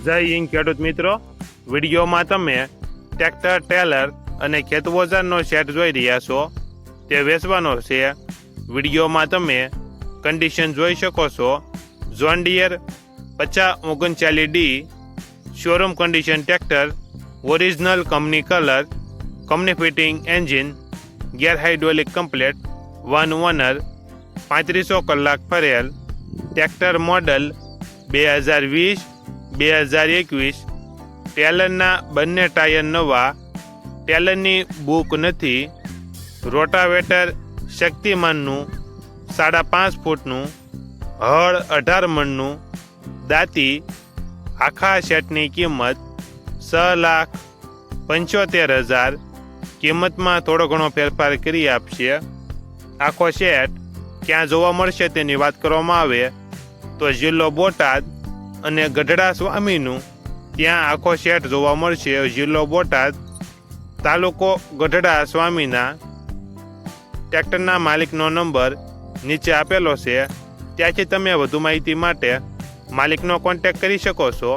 જય હિન્દ ખેડૂત મિત્રો, વિડીયોમાં તમે ટ્રેક્ટર, ટેલર અને ખેતઓજારનો સેટ જોઈ રહ્યા છો. તે વેચવાનો છે. વિડીયોમાં તમે કન્ડિશન જોઈ શકો છો. John Deere 5039D showroom condition tractor, original company colour, company fitting engine, gear hydraulic complete, 1 owner, 3500 કલાક ફરેલ. Tractor model 2020-2021. ટેલરના બંને ટાયર નવા. ટેલરની બુક નથી. રોટાવેટર શક્તિમાનનું 5.5 ફૂટનું, હળ 18 મણનું. દાંતી. આખા સેટની કિંમત 6,75,000. કિંમતમાં થોડો ઘણો ફેરફાર કરી આપશે. આખો સેટ ક્યાં જોવા મળશે તેની વાત કરવામાં આવે તો જિલ્લો બોટાદ અને ગઢડા સ્વામીનું ત્યાં આખો સેટ જોવા મળશે. જિલ્લો બોટાદ, તાલુકો ગઢડા સ્વામીના. ટ્રેક્ટરના માલિકનો નંબર નીચે આપેલો છે. ત્યાંથી તમે વધુ માહિતી માટે માલિકનો કોન્ટેક્ટ કરી શકો છો.